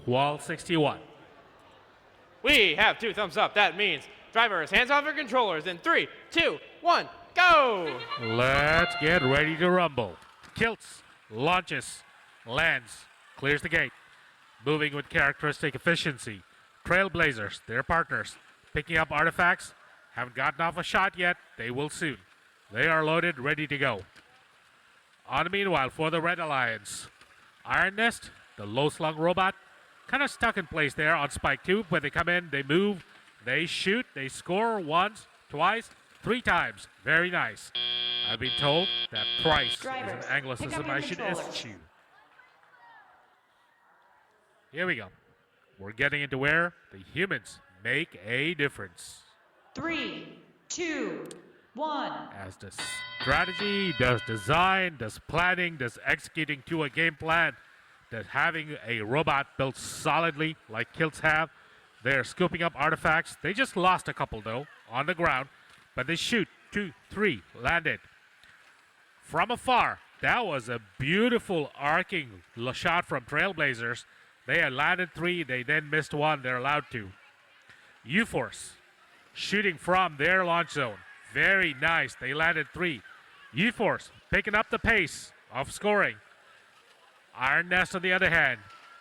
Qual 61. We have 2 thumbs up. That means drivers, hands off your controllers in 3, 2, 1, go! Let's get ready to rumble. Kilts, launches, lands, clears the gate. Moving with characteristic efficiency. Trailblazers, their partners, picking up artifacts. Haven't gotten off a shot yet. They will soon. They are loaded, ready to go. On the meanwhile, for the Red Alliance, Iron Nest, the low-slung robot, kind of stuck in place there on Spike 2. When they come in, they move, they shoot, they score once, twice, 3 times. Very nice. I've been told that thrice is an Anglicism I should eschew. Here we go. We're getting into where the humans make a difference. 3, 2, 1. As does strategy, does design, does planning, does executing to a game plan, does having a robot built solidly like Kilts have. They're scooping up artifacts. They just lost a couple though on the ground, but they shoot 2, 3, landed. From afar, that was a beautiful arcing shot from Trailblazers. They had landed 3, they then missed 1, they're allowed to. U-Force, shooting from their launch zone. Very nice, they landed 3. U-Force, picking up the pace of scoring. Iron Nest, on the other hand,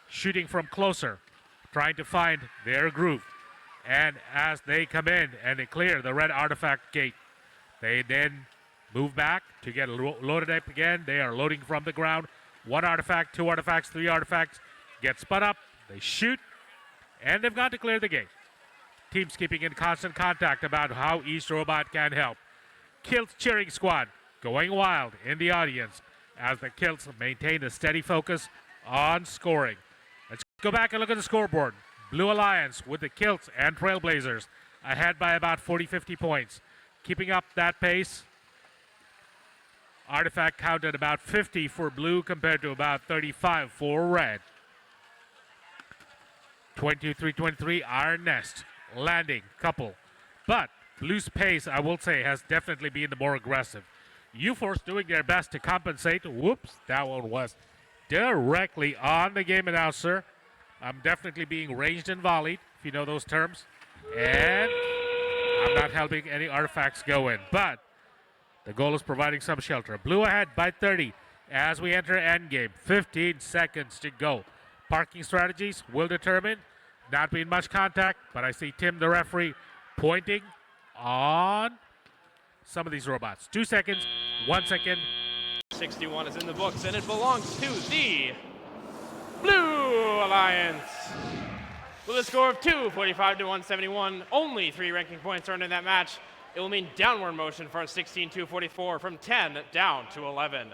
shooting from closer, trying to find their groove. And as they come in and they clear the red artifact gate, they then move back to get loaded up again. They are loading from the ground. 1 artifact, 2 artifacts, 3 artifacts. Get spun up, they shoot, and they've got to clear the gate. Teams keeping in constant contact about how each robot can help. Kilts cheering squad going wild in the audience as the Kilts maintain a steady focus on scoring. Let's go back and look at the scoreboard. Blue Alliance with the Kilts and Trailblazers ahead by about 40-50 points. Keeping up that pace. Artifact count at about 50 for blue compared to about 35 for red. 23-23, Iron Nest, landing, couple. But blue's pace, I will say, has definitely been the more aggressive. U-Force doing their best to compensate. Whoops, that one was directly on the game announcer. I'm definitely being ranged and volleyed, if you know those terms. And I'm not helping any artifacts go in. But the goal is providing some shelter. Blue ahead by 30 as we enter endgame. 15 seconds to go. Parking strategies will determine. Not being much contact, but I see Tim, the referee, pointing on some of these robots. 2 seconds, 1 second. 61 is in the books, and it belongs to the Blue Alliance. With a score of 245 to 171, only 3 ranking points earned in that match. It will mean downward motion for a 16-244 from 10 down to 11.